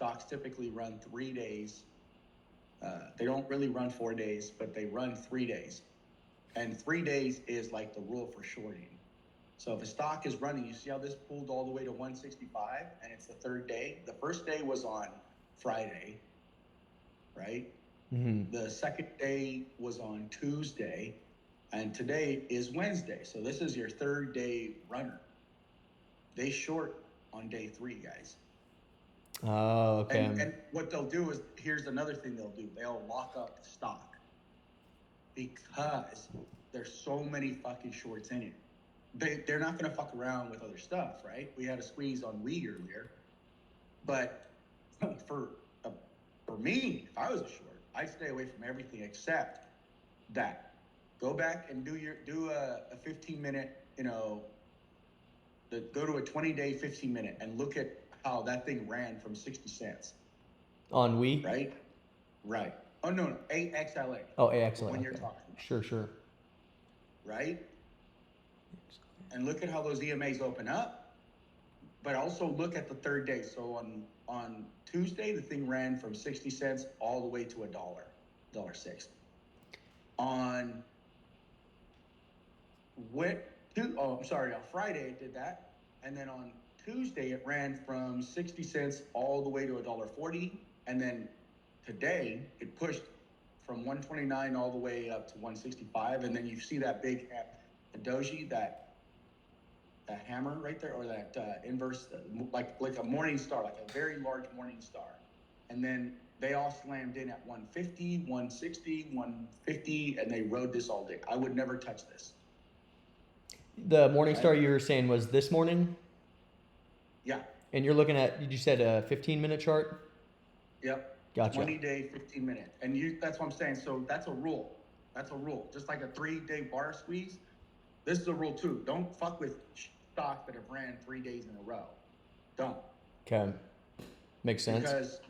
stocks typically run 3 days. They don't really run 4 days, but they run 3 days. And 3 days is like the rule for shorting. So if a stock is running, you see how this pulled all the way to 165 and it's the third day? The first day was on Friday, right? Mm-hmm. The second day was on Tuesday, and today is Wednesday. So this is your third day runner. They short on day 3, guys. Oh, okay. And what they'll do is, here's another thing they'll do. They'll lock up the stock because there's so many fucking shorts in it. They're not going to fuck around with other stuff, right? We had a squeeze on Wii earlier. But for me, if I was a short, I'd stay away from everything except that. Go back and do a 15-minute, go to a 20-day 15-minute and look at how that thing ran from 60 cents. On Wii? Right. Oh, no, AXLA. Oh, AXLA. When okay. you're talking about. Sure. Right? And look at how those EMAs open up. But also look at the third day. So on Tuesday, the thing ran from 60 cents all the way to $1.06. On Friday it did that. And then on Tuesday, it ran from 60 cents all the way to $1.40. And then today, it pushed from 129 all the way up to 165. And then you see that big doji, that hammer right there, or that inverse, like a morning star, like a very large morning star. And then they all slammed in at 150, 160, 150, and they rode this all day. I would never touch this. The morning star you were saying was this morning? Yeah. And you're looking at, you said a 15-minute chart? Yep. Gotcha. 20-day, 15-minute. And that's what I'm saying. So that's a rule. Just like a 3-day bar squeeze. This is a rule too. Don't fuck with stocks that have ran 3 days in a row. Don't. Okay. Makes sense. Because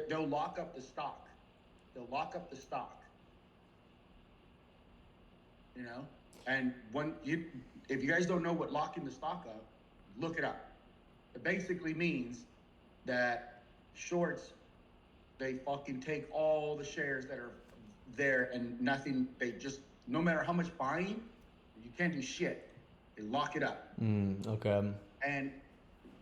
they'll lock up the stock. And if you guys don't know what locking the stock up, look it up. It basically means that shorts, they fucking take all the shares that are there and nothing. They just, no matter how much buying, you can't do shit. They lock it up. Okay. And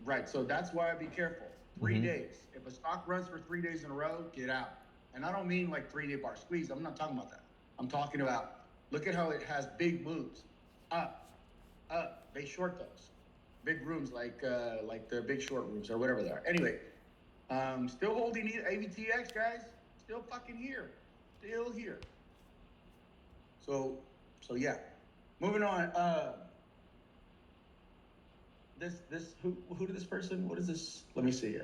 right, so that's why I be careful. 3 days. If a stock runs for 3 days in a row, get out. And I don't mean like 3-day bar squeeze. I'm not talking about that. I'm talking about, look at how it has big moves. Up. They short those big rooms, like the big short rooms or whatever they are. Anyway, still holding AVTX, guys. Still fucking here. Still here. So yeah. Moving on. Who did this person? What is this? Let me see.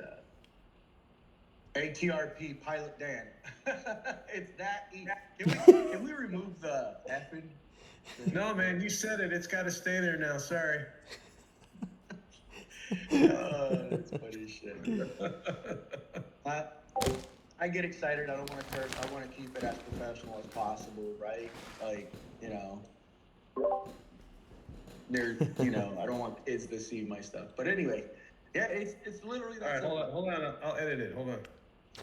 ATRP Pilot Dan. It's that easy. Can we remove the effing? No, man, you said it. It's got to stay there now. Sorry. That's funny shit. I get excited. I don't want to curse. I want to keep it as professional as possible, right? Like, I don't want kids to see my stuff. But anyway, yeah, it's literally that. All right, hold on. I'll edit it. Hold on.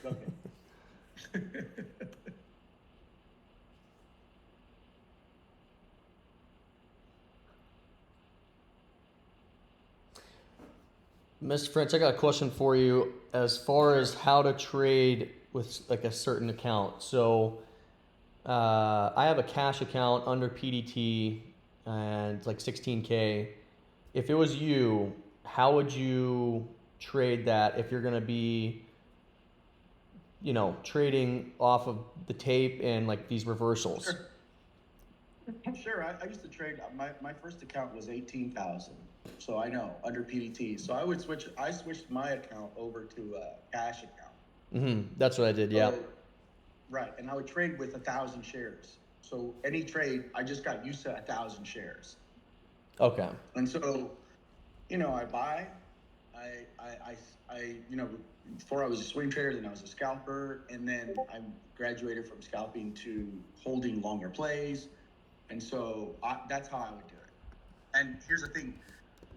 Okay. Mr. French, I got a question for you as far as how to trade with like a certain account. So I have a cash account under PDT and it's like 16K. If it was you, how would you trade that if you're going to be, trading off of the tape and like these reversals? Sure. I used to trade. My first account was 18,000. So I know, under PDT. So I switched my account over to a cash account. That's what I did, yeah. Right. And I would trade with 1,000 shares. So any trade, I just got used to 1,000 shares. Okay. And so, I buy, before I was a swing trader, then I was a scalper, and then I graduated from scalping to holding longer plays. And so that's how I would do it. And here's the thing.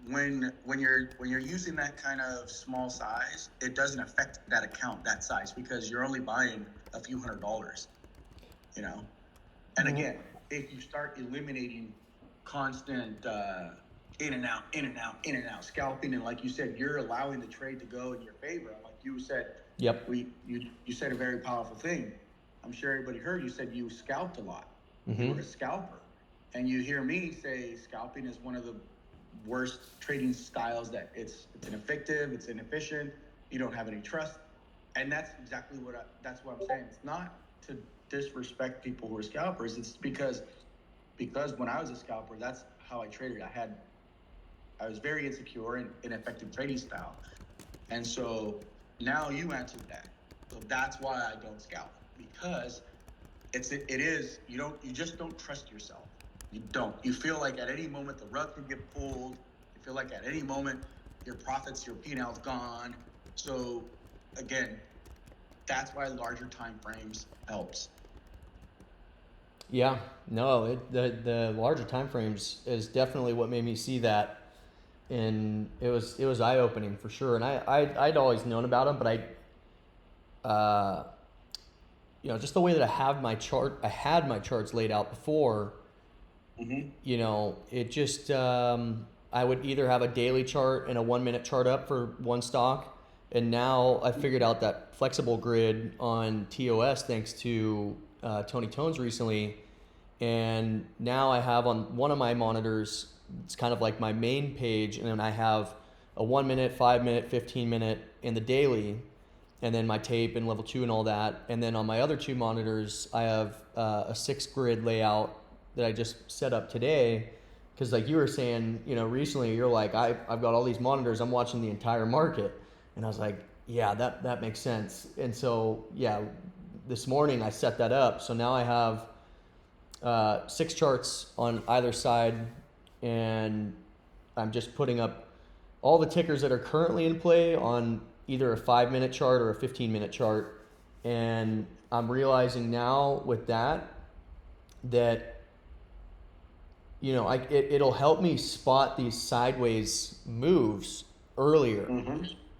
when you're using that kind of small size, it doesn't affect that account that size because you're only buying a few $100s, you know. And again, if you start eliminating constant in and out, in and out, in and out scalping, and like you said, you're allowing the trade to go in your favor. Like you said, Yep. You said a very powerful thing. I'm sure everybody heard you said you scalped a lot. Mm-hmm. You were a scalper, and you hear me say scalping is one of the worst trading styles. That it's ineffective, it's inefficient. You don't have any trust, and that's exactly that's what I'm saying. It's not to disrespect people who are scalpers. It's because when I was a scalper, that's how I traded. I was very insecure and ineffective trading style, and so now you answered that. So that's why I don't scalp, because you just don't trust yourself. You don't. You feel like at any moment the rug can get pulled. You feel like at any moment your profits, your P&L's gone. So again, that's why larger time frames helps. Yeah, no, the larger time frames is definitely what made me see that, and it was eye opening for sure. And I'd always known about them, but just the way that I had my charts laid out before. Mm-hmm. It just I would either have a daily chart and a 1 minute chart up for one stock, and now I figured out that flexible grid on TOS thanks to Tony Tones recently, and now I have on one of my monitors, it's kind of like my main page, and then I have a 1 minute, 5 minute, 15 minute in the daily, and then my tape and level 2 and all that, and then on my other two monitors I have a 6 grid layout that I just set up today, because like you were saying, recently you're like, I've got all these monitors, I'm watching the entire market, and I was like, yeah, that makes sense. And so yeah, this morning I set that up, so now I have 6 charts on either side, and I'm just putting up all the tickers that are currently in play on either a 5 minute chart or a 15 minute chart. And I'm realizing now with that it'll help me spot these sideways moves earlier,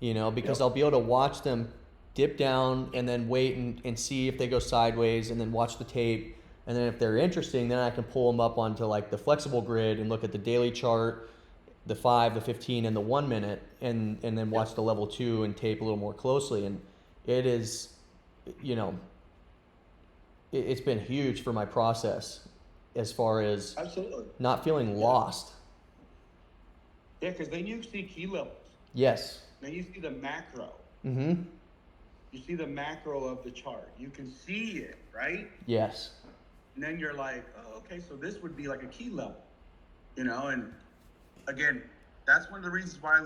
because I'll be able to watch them dip down and then wait and see if they go sideways, and then watch the tape. And then if they're interesting, then I can pull them up onto like the flexible grid and look at the daily chart, the 5, the 15, and the 1 minute, and then watch the level 2 and tape a little more closely. And it is, it's been huge for my process as far as Absolutely not feeling lost. Yeah, because then you see key levels. Yes. Then you see the macro. Mm-hmm. You see the macro of the chart. You can see it, right? Yes. And then you're like, oh, okay, so this would be like a key level, and again, that's one of the reasons why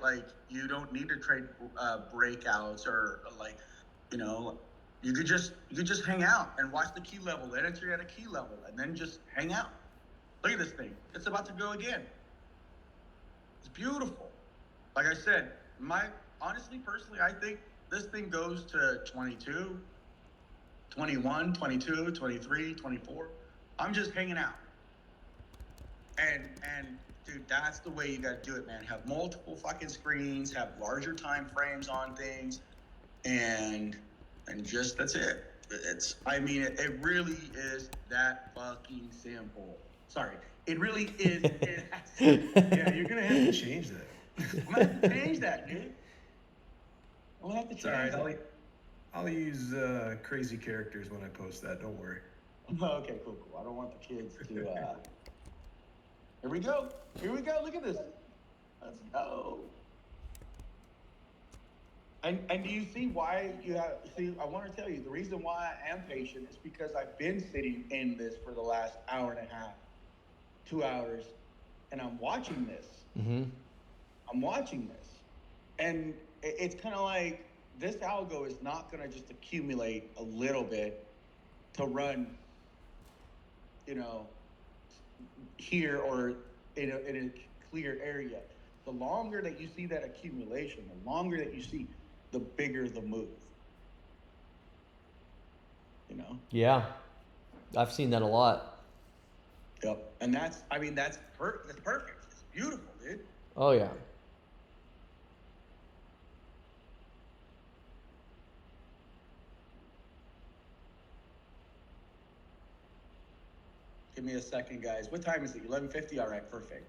like you don't need to trade breakouts, or like, you could just hang out and watch the key level, then enter at a key level, and then just hang out. Look at this thing. It's about to go again. It's beautiful. Like I said, honestly, personally, I think this thing goes to 22, 21, 22, 23, 24. I'm just hanging out. And dude, that's the way you got to do it, man. Have multiple fucking screens, have larger time frames on things, and just that's it. It really is that fucking simple. Sorry, it really is. Yeah, you're gonna have to change that. I'm gonna have to change that, dude. I'm gonna have to change that. All right, I'll use crazy characters when I post that. Don't worry. Okay, cool. I don't want the kids to. Here we go. Look at this. Let's go. And do you see why I want to tell you, the reason why I am patient is because I've been sitting in this for the last hour and a half, 2 hours, and I'm watching this. Mm-hmm. I'm watching this. And it's kind of like this algo is not going to just accumulate a little bit to run, here or in a clear area. The longer that you see that accumulation, the longer that you see, the bigger the move. Yeah, I've seen that a lot. Yep. And that's perfect. It's beautiful, dude. Oh yeah. Give me a second, guys. What time is it? 11:50. All right, perfect.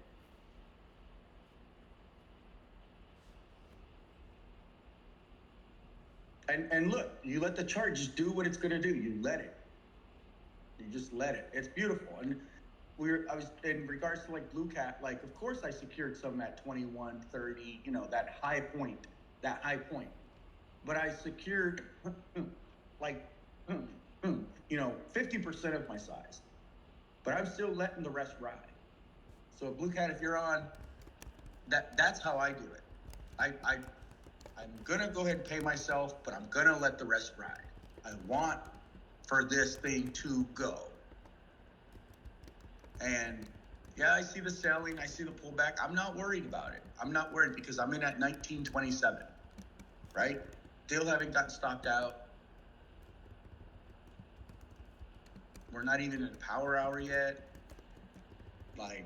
And look, you let the chart just do what it's gonna do. You let it. You just let it. It's beautiful. And I was in regards to like Blue Cat, like of course I secured some at 21, 30, that high point. But I secured like 50% of my size. But I'm still letting the rest ride. So Blue Cat, if you're on, that's how I do it. I'm gonna go ahead and pay myself, but I'm gonna let the rest ride. I want for this thing to go. And yeah, I see the selling, I see the pullback. I'm not worried about it. I'm not worried because I'm in at 1927, right? Still haven't gotten stopped out. We're not even in the power hour yet. Like,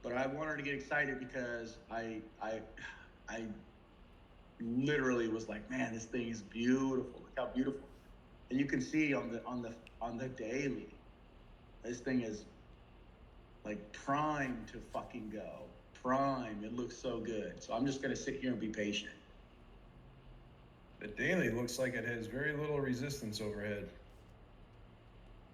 but I wanted to get excited because I literally was like, man, this thing is beautiful. Look how beautiful. And you can see on the daily, this thing is like primed to fucking go. Prime. It looks so good. So I'm just gonna sit here and be patient. The daily looks like it has very little resistance overhead.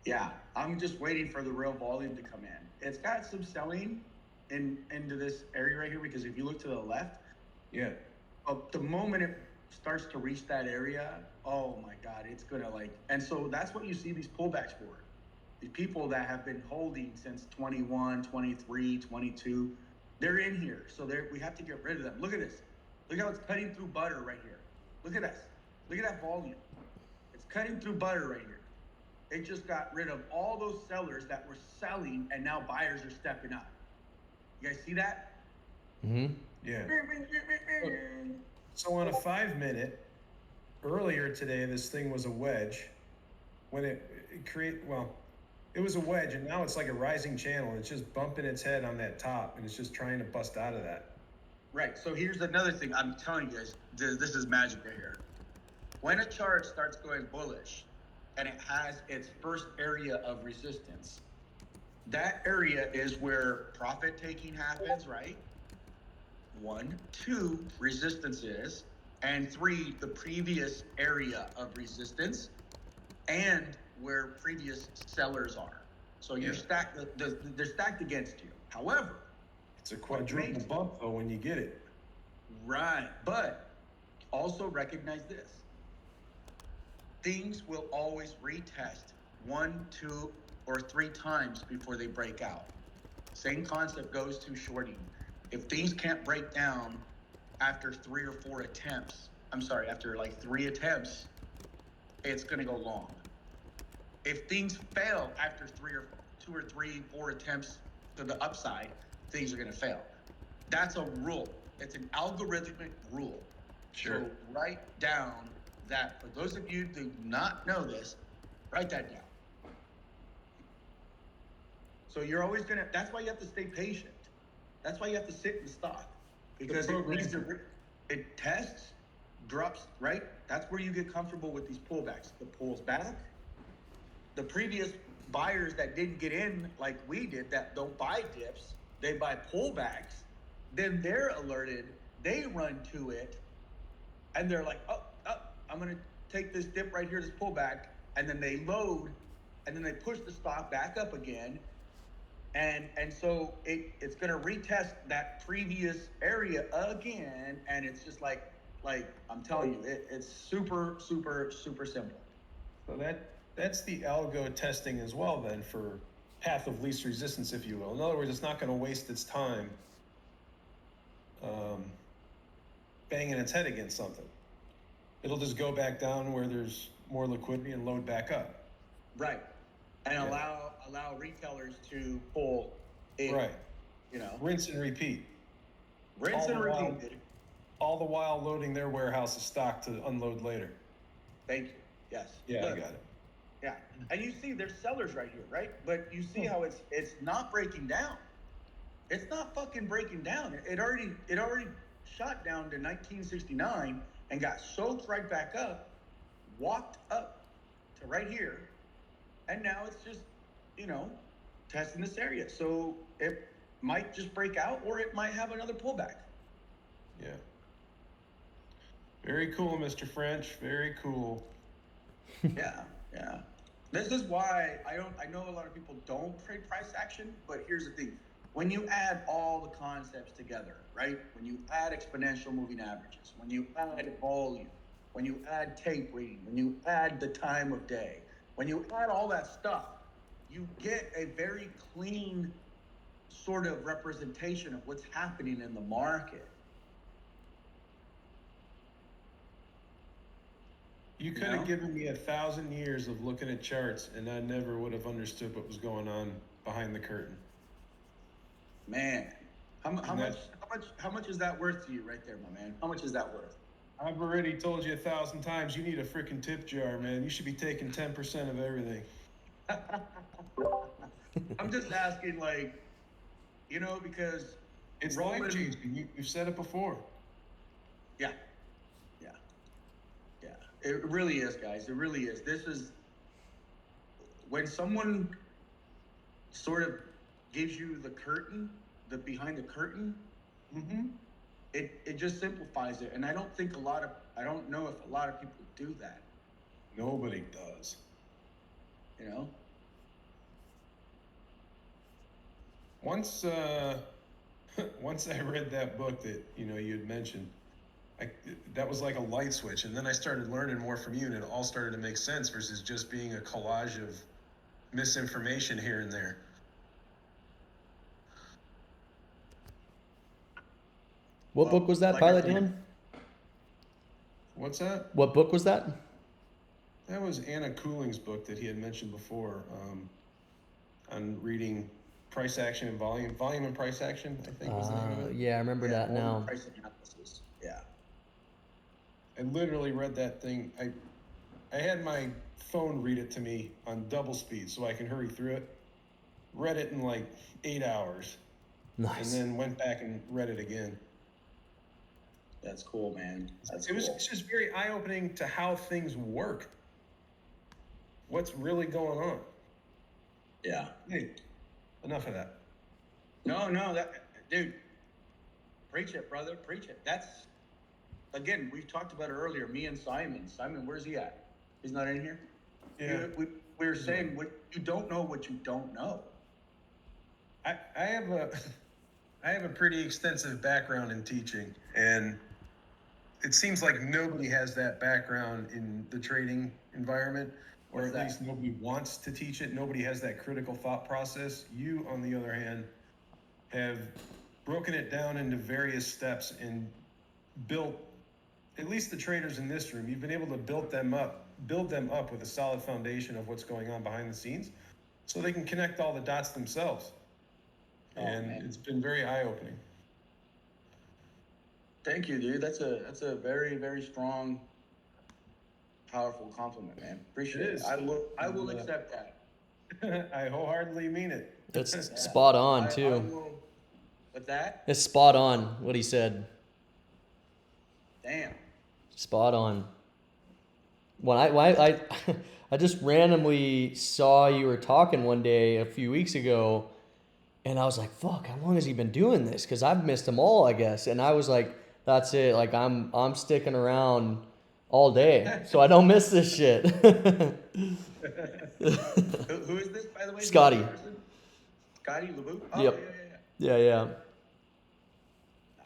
Yeah, I'm just waiting for the real volume to come in. It's got some selling into this area right here because if you look to the left, Yeah. the moment it starts to reach that area, oh my God, it's gonna and so that's what you see these pullbacks for. These people that have been holding since 21, 23, 22, they're in here. So we have to get rid of them. Look at this. Look how it's cutting through butter right here. Look at this. Look at that volume. It's cutting through butter right here. It just got rid of all those sellers that were selling and now buyers are stepping up. You guys see that? Mm-hmm. Yeah. So on a 5-minute, earlier today, this thing was a wedge. When it was a wedge, and now it's like a rising channel. It's just bumping its head on that top, and it's just trying to bust out of that. Right. So here's another thing. I'm telling you guys, this is magic right here. When a chart starts going bullish, and it has its first area of resistance, that area is where profit taking happens, right? 1, 2, resistance is, and 3, the previous area of resistance, and where previous sellers are. So you're stacked. They're stacked against you. However, it's a quadruple bump though when you get it. Right, but also recognize this. Things will always retest 1, 2, or 3 times before they break out. Same concept goes to shorting. If things can't break down after 3 or 4 attempts, after like 3 attempts, it's gonna go long. If things fail after 2 or 3, 4 attempts to the upside, things are gonna fail. That's a rule. It's an algorithmic rule. Sure. So write down that. For those of you who do not know this, write that down. So you're always gonna. That's why you have to stay patient. That's why you have to sit and stop, because it tests, drops. Right. That's where you get comfortable with these pullbacks. It pulls back. The previous buyers that didn't get in like we did, that don't buy dips, they buy pullbacks. Then they're alerted. They run to it, and they're like, "Oh, I'm gonna take this dip right here, this pullback," and then they load, and then they push the stock back up again, and so it's gonna retest that previous area again, and it's just like I'm telling you, it's super simple. So that's the algo testing as well then for path of least resistance, if you will. In other words, it's not going to waste its time banging its head against something. It'll just go back down where there's more liquidity and load back up. Right. And allow retailers to pull it. Right. You know. Rinse and repeat. Rinse and repeat, dude. All the while loading their warehouse of stock to unload later. Thank you. Yes. Yeah, Look, I got it. yeah. And you see there's sellers right here, right? But you see how it's not breaking down. It's not fucking breaking down. It already shot down to 1969 and got soaked right back up, walked up to right here, and now it's just, testing this area. So it might just break out, or it might have another pullback. Yeah. Very cool, Mr. French. Very cool. Yeah. This is why I know a lot of people don't trade price action, but here's the thing. When you add all the concepts together, right? When you add exponential moving averages, when you add volume, when you add tapering, when you add the time of day, when you add all that stuff, you get a very clean sort of representation of what's happening in the market. You could have given me 1,000 years of looking at charts, and I never would have understood what was going on behind the curtain. Man, how much is that worth to you right there, my man? How much is that worth? I've already told you 1,000 times, you need a freaking tip jar, man. You should be taking 10% of everything. I'm just asking, because it's life changing. You've said it before. Yeah. It really is, guys. It really is. This is when someone sort of gives you the curtain, the behind the curtain. Mm-hmm. It just simplifies it, and I don't know if a lot of people do that. Nobody does. Once I read that book that you had mentioned, that was like a light switch, and then I started learning more from you, and it all started to make sense versus just being a collage of misinformation here and there. What book was that, Pilot Dan? What's that? What book was that? That was Anna Cooling's book that he had mentioned before, on reading price action and volume and price action, I think was the name of it. Yeah, I remember that now. Price analysis. Yeah. I literally read that thing. I had my phone read it to me on double speed so I can hurry through it. Read it in like 8 hours. Nice. And then went back and read it again. That's cool, man. It's just very eye-opening to how things work. What's really going on. Yeah. Hey, enough of that. No, dude, preach it, brother, preach it. That's, again, we talked about it earlier, me and Simon. Simon, where's he at? He's not in here? Yeah. We were saying, you don't know what you don't know. I have a pretty extensive background in teaching, and it seems like nobody has that background in the trading environment, or at least nobody wants to teach it. Nobody has that critical thought process. You, on the other hand, have broken it down into various steps and built, at least the traders in this room, you've been able to build them up with a solid foundation of what's going on behind the scenes so they can connect all the dots themselves. And it's been very eye-opening. Thank you, dude. That's a very, very strong, powerful compliment, man. Appreciate it. I will accept that. I wholeheartedly mean it. It's spot on too. What's that? It's spot on what he said. Damn. Spot on. When I just randomly saw you were talking one day a few weeks ago, and I was like, "Fuck, how long has he been doing this?" Because I've missed them all, I guess. And I was like, "That's it. Like I'm sticking around all day, so I don't miss this shit." Who is this, by the way? Scotty. Scotty LeBoux? Oh, Yep. Yeah.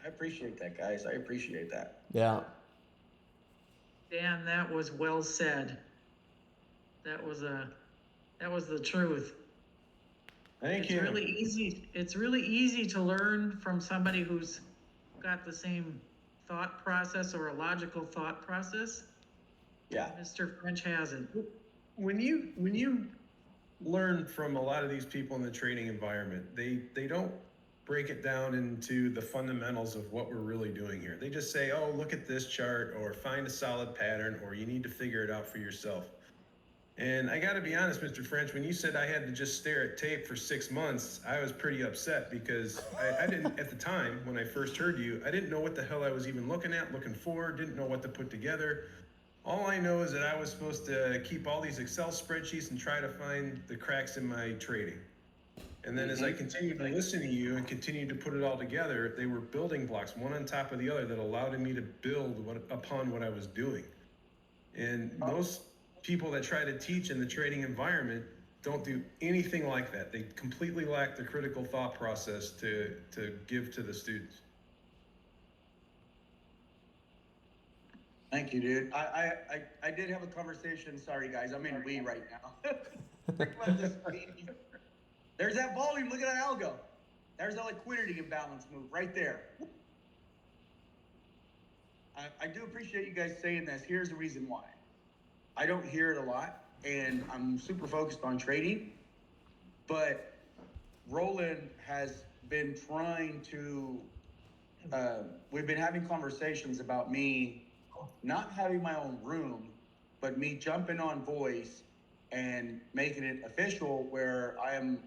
I appreciate that, guys. I appreciate that. Yeah. Dan, that was well said. That was the truth. Thank you. It's really easy to learn from somebody who's got the same thought process or a logical thought process. Yeah. Mr. French hasn't. When you learn from a lot of these people in the trading environment, they don't break it down into the fundamentals of what we're really doing here. They just say, oh, look at this chart, or find a solid pattern, or you need to figure it out for yourself. And I got to be honest, Mr. French, when you said I had to just stare at tape for 6 months, I was pretty upset because I didn't, at the time, when I first heard you, I didn't know what the hell I was even looking for, didn't know what to put together. All I know is that I was supposed to keep all these Excel spreadsheets and try to find the cracks in my trading. And then as I continued to listen to you and continued to put it all together, they were building blocks, one on top of the other, that allowed me to build upon what I was doing. And most people that try to teach in the trading environment don't do anything like that. They completely lack the critical thought process to give to the students. Thank you, dude. I did have a conversation. Sorry, guys. I'm in we right now. Let this be. There's that volume. Look at that algo. There's that liquidity imbalance move right there. I do appreciate you guys saying this. Here's the reason why. I don't hear it a lot, and I'm super focused on trading, but Roland has been trying to, we've been having conversations about me not having my own room, but me jumping on voice and making it official where I am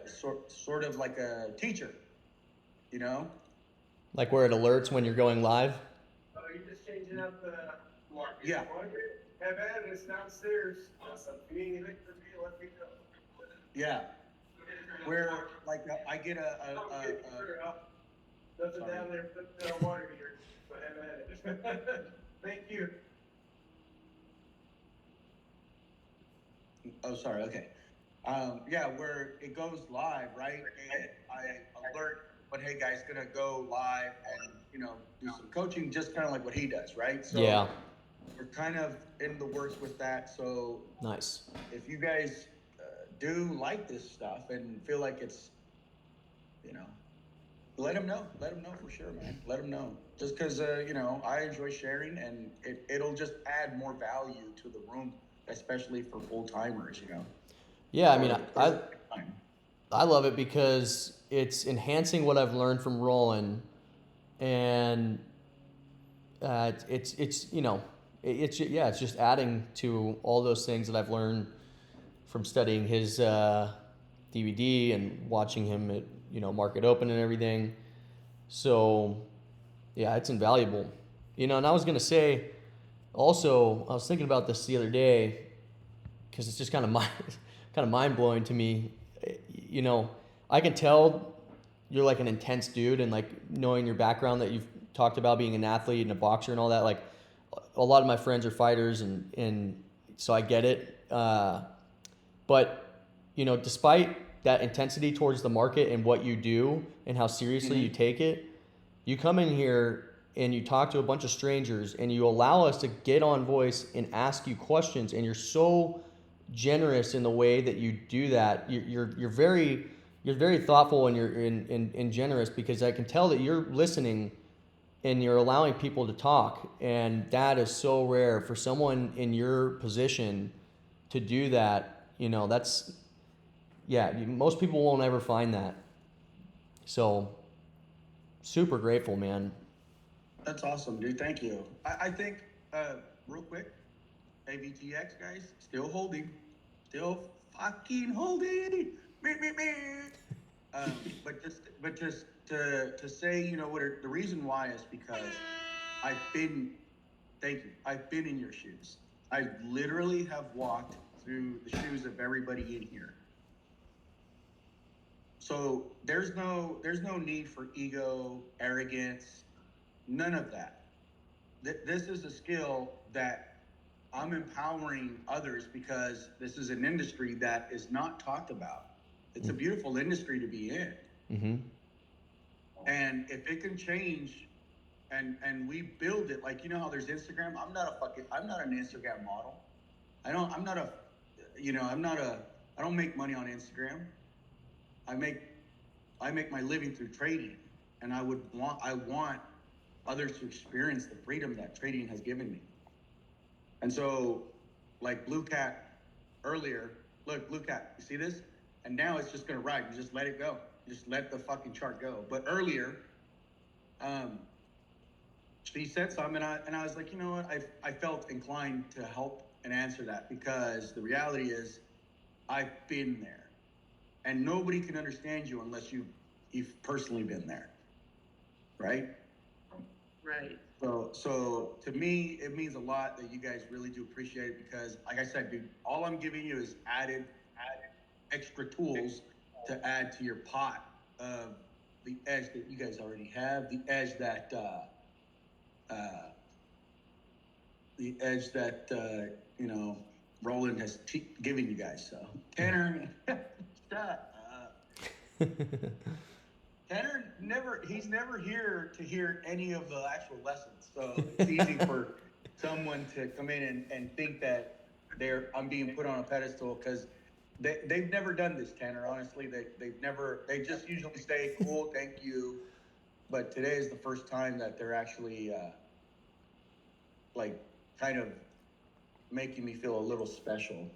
sort of like a teacher, you know? Like where it alerts when you're going live? Oh, you're just changing up the market. Yeah. Have at it, it's downstairs. Awesome. If you need anything from me, let me know. Yeah. Where, like, I get Nothing Sorry. down there, put water heater. So have at it. Thank you. Oh, sorry. Okay. Yeah, where it goes live, right? And I alert, but hey, guys, gonna go live and, you know, do some coaching, just kind of like what he does, right? So Yeah. we're kind of in the works with that. So Nice. if you guys do like this stuff and feel like it's, you know, let them know. Let them know for sure, man. Let them know. Just because, you know, I enjoy sharing, and it'll just add more value to the room, especially for full timers, you know. Yeah, I mean, Or- I love it because it's enhancing what I've learned from Roland, and it's you know it's just adding to all those things that I've learned from studying his DVD and watching him at, you know, market open and everything. So yeah, it's invaluable. You know, and I was gonna say also, I was thinking about this the other day because it's just kind of mind blowing to me. You know, I can tell you're like an intense dude, and like knowing your background that you've talked about being an athlete and a boxer and all that. Like a lot of my friends are fighters, and so I get it. But you know, despite that intensity towards the market and what you do and how seriously you take it, you come in here and you talk to a bunch of strangers and you allow us to get on voice and ask you questions, and you're so generous in the way that you do that. You're very thoughtful, and you're generous, because I can tell that you're listening and you're allowing people to talk, and that is so rare for someone in your position to do that. You know, that's most people won't ever find that. So super grateful, man. That's awesome, dude. Thank you. I think, real quick, AVTX guys, still holding, still fucking holding. But just to say, you know what? The reason why is because I've been. Thank you. I've been in your shoes. I literally have walked through the shoes of everybody in here. So there's no need for ego, arrogance, none of that. This is a skill that I'm empowering others, because this is an industry that is not talked about. It's a beautiful industry to be in. Mm-hmm. And if it can change, and we build it, like, you know how there's Instagram? I'm not an Instagram model. I don't make money on Instagram. I make my living through trading, and I want others to experience the freedom that trading has given me. And so, like Blue Cat earlier, look, Blue Cat, you see this? And now it's just gonna ride. You just let it go. just let the fucking chart go. But earlier, she said something, and I was like, you know what? I felt inclined to help and answer that, because the reality is, I've been there, and nobody can understand you unless you've personally been there, right? Right. So to me, it means a lot that you guys really do appreciate it, because, like I said, dude, all I'm giving you is added extra tools to add to your pot of the edge that you guys already have, the edge that you know, Roland has given you guys. So Tanner, shut up. Tanner he's never here to hear any of the actual lessons. So it's easy for someone to come in and think that I'm being put on a pedestal, because they've never done this, Tanner. Honestly, they just usually say, cool, thank you. But today is the first time that they're actually like kind of making me feel a little special.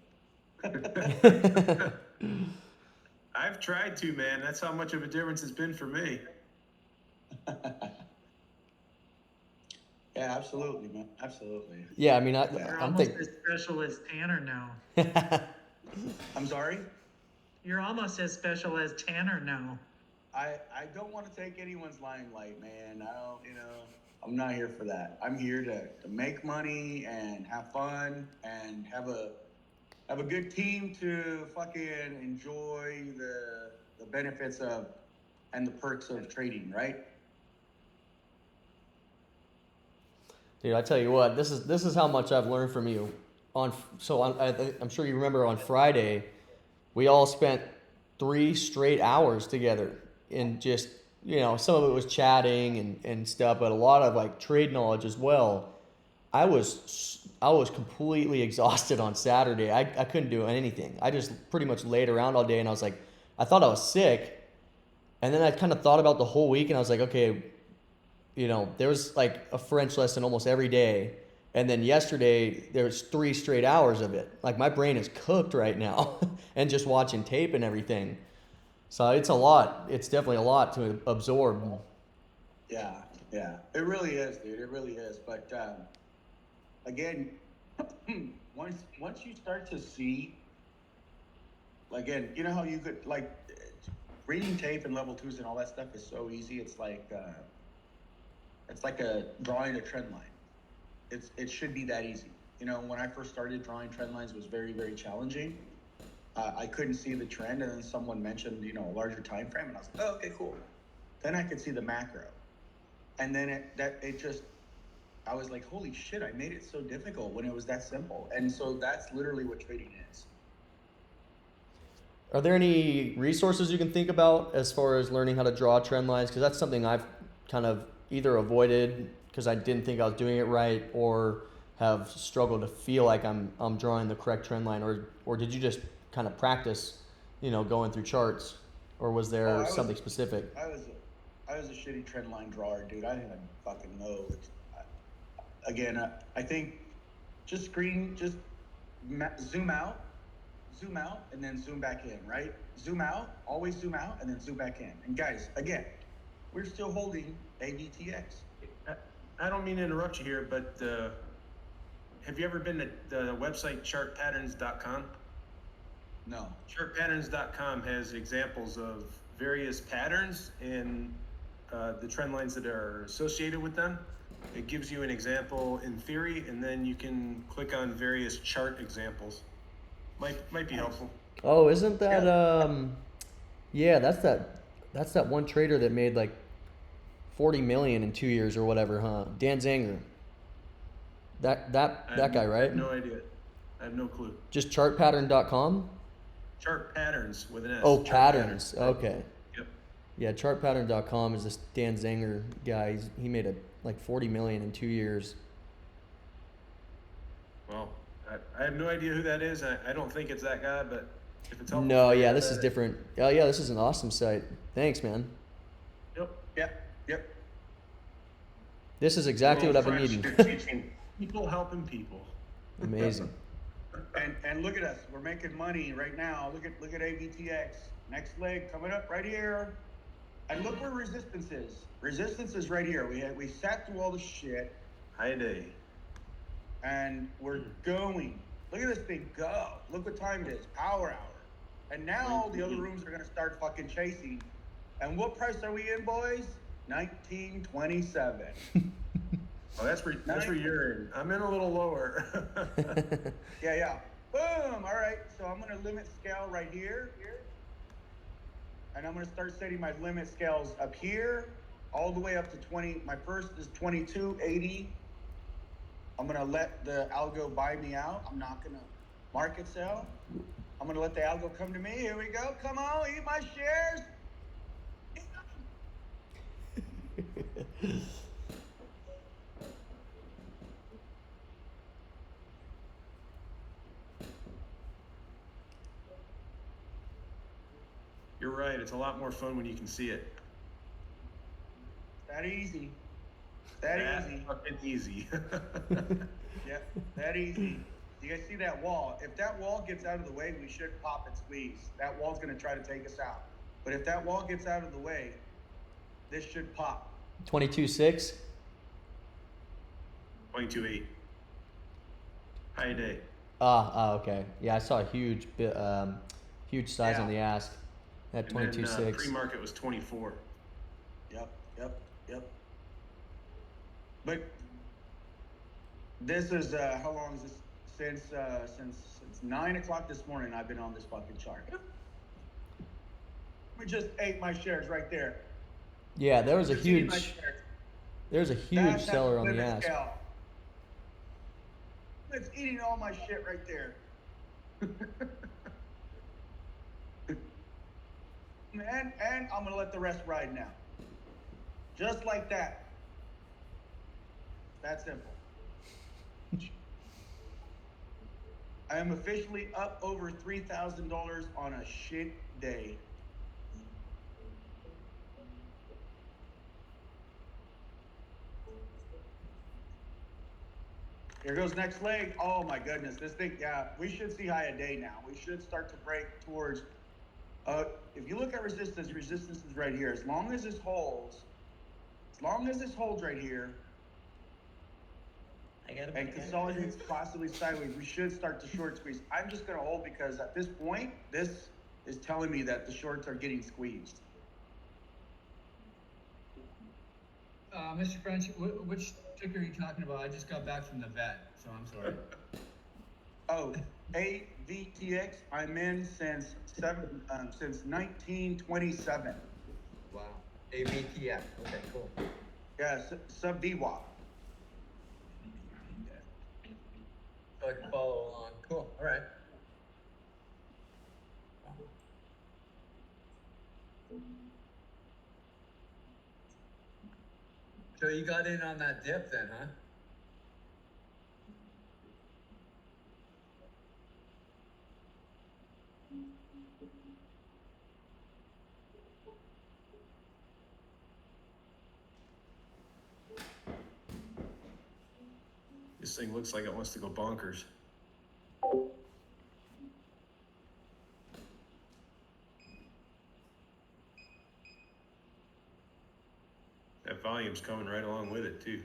I've tried to, man. That's how much of a difference it's been for me. Yeah, absolutely, man. Absolutely. Yeah, I mean, You're I'm almost thinking. as special as Tanner now. I'm sorry? You're almost as special as Tanner now. I don't want to take anyone's limelight, man. I'm not here for that. I'm here to make money and have fun and have a good team to fucking enjoy the benefits of and the perks of trading, right? Dude, I tell you what, this is how much I've learned from you. I'm sure you remember on Friday, we all spent 3 straight hours together, and just, some of it was chatting and stuff, but a lot of like trade knowledge as well. I was completely exhausted on Saturday. I couldn't do anything. I just pretty much laid around all day, and I was like, I thought I was sick, and then I kind of thought about the whole week, and I was like, okay, there was like a French lesson almost every day. And then yesterday, there was 3 straight hours of it. Like, my brain is cooked right now and just watching tape and everything. So it's a lot. It's definitely a lot to absorb. Yeah. It really is, dude. It really is. But again, once you start to see, again, you know how you could, like, reading tape and level 2s and all that stuff is so easy. It's like drawing a trend line. It should be that easy. When I first started, drawing trend lines was very, very challenging. I couldn't see the trend, and then someone mentioned, a larger time frame, and I was like, oh, okay, cool. Then I could see the macro, and then I was like, holy shit, I made it so difficult when it was that simple. And so that's literally what trading is. Are there any resources you can think about as far as learning how to draw trend lines? Because that's something I've kind of either avoided because I didn't think I was doing it right, or have struggled to feel like I'm drawing the correct trend line, or did you just kind of practice, going through charts, or was there something specific? I was a shitty trend line drawer, dude. I didn't even fucking know. I think just zoom out, and then zoom back in, right? Zoom out, always zoom out, and then zoom back in. And guys, again, we're still holding AVTX. I don't mean to interrupt you here, but have you ever been to the website chartpatterns.com? No. Chartpatterns.com has examples of various patterns and the trend lines that are associated with them. It gives you an example in theory, and then you can click on various chart examples. Might be helpful. Oh, isn't that yeah, that's that one trader that made like 40 million in 2 years or whatever, huh? Dan Zanger. That guy, right? I have no idea. I have no clue. Just chartpattern.com? Chart patterns with an S. Oh, Chart patterns. Okay. Yep. Yeah, chartpattern.com is this Dan Zanger guy. He made like 40 million in 2 years. Well, I have no idea who that is. I don't think it's that guy, but if it's helpful. No, yeah, this is different. Oh, yeah, this is an awesome site. Thanks, man. Yep. This is exactly what I've been needing. People helping people. Amazing. And look at us. We're making money right now. Look at AVTX. Next leg coming up right here. And look where resistance is. Resistance is right here. We sat through all the shit. High day. And we're going. Look at this thing go. Look what time it is. Power hour. And now the other rooms are gonna start fucking chasing. And what price are we in, boys? 1927. Oh, that's where you're in. I'm in a little lower. Yeah. Boom. All right. So I'm gonna limit scale right here. And I'm gonna start setting my limit scales up here, all the way up to 20. My first is 2280. I'm gonna let the algo buy me out. I'm not gonna market sell. I'm gonna let the algo come to me. Here we go. Come on, eat my shares. You're right. It's a lot more fun when you can see it. That easy. That easy. Fucking easy. Yeah, that easy. You guys see that wall? If that wall gets out of the way, we should pop and squeeze. That wall's gonna try to take us out. But if that wall gets out of the way, this should pop. 22.6. 22.8. High day. Okay. Yeah, I saw a huge huge size on the ask at 22.6. Pre-market was 24. Yep. But this is how long is this? Since 9 o'clock this morning, I've been on this fucking chart. We just ate my shares right there. Yeah, there was a Just eating my huge shares. there's a huge That's seller on the limit ask. scale. It's eating all my shit right there. and I'm gonna let the rest ride now. Just like that. That simple. I am officially up over $3,000 on a shit day. Here goes next leg. Oh my goodness, this thing, yeah, we should see high a day now. We should start to break towards, if you look at resistance is right here. As long as this holds right here, and consolidates possibly sideways, we should start to short squeeze. I'm just gonna hold because at this point, this is telling me that the shorts are getting squeezed. Mr. French, which ticker are you talking about? I just got back from the vet, so I'm sorry. Oh, AVTX, I'm in since 1927. Wow. AVTX. Okay, cool. Yeah, sub VWAP. So I can follow along. Cool. All right. So you got in on that dip then, huh? This thing looks like it wants to go bonkers. That volume's coming right along with it too.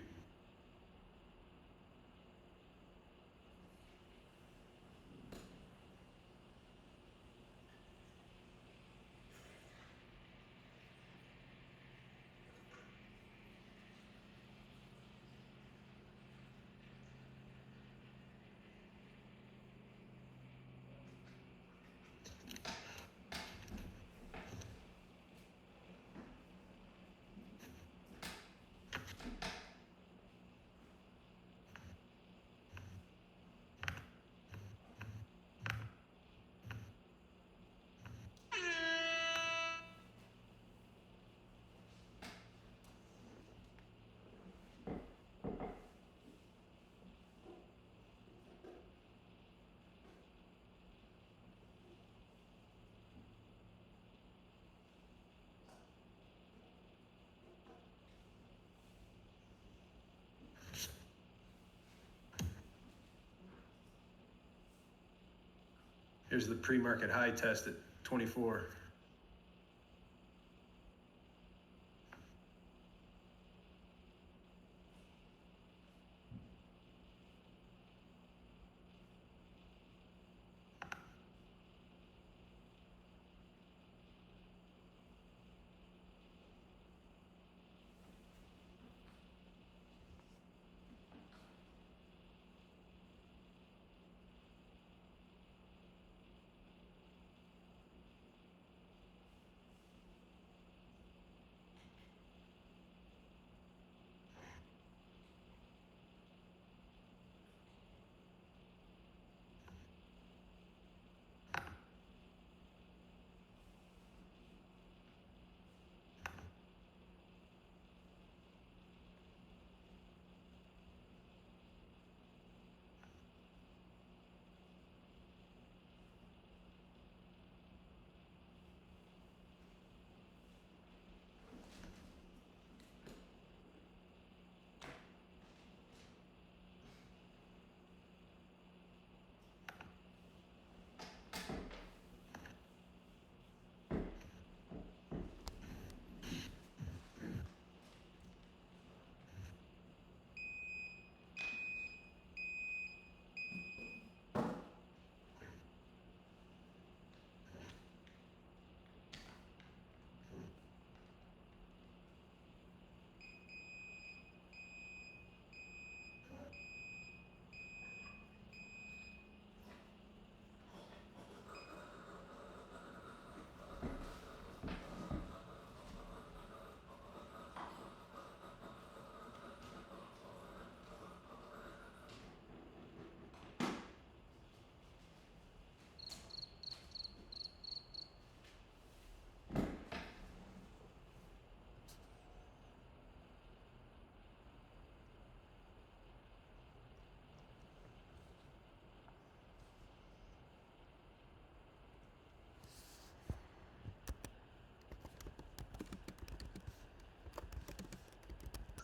Here's the pre-market high test at 24.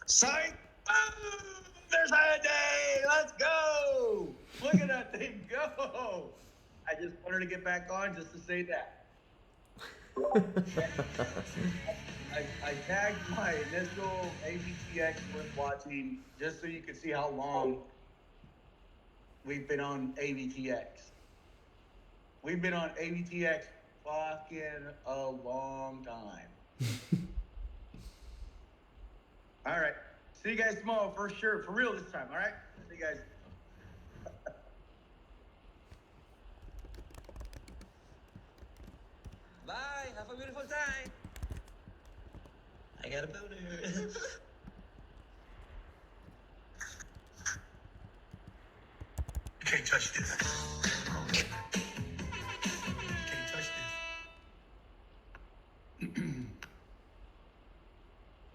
Sight! Boom! There's a day! Let's go! Look at that thing go! I just wanted to get back on just to say that. I tagged my initial AVTX worth watching just so you could see how long we've been on AVTX. We've been on AVTX fucking a long time. All right. See you guys tomorrow for sure. For real this time. All right. See you guys. Bye. Have a beautiful time. I got a boner. You can't touch this.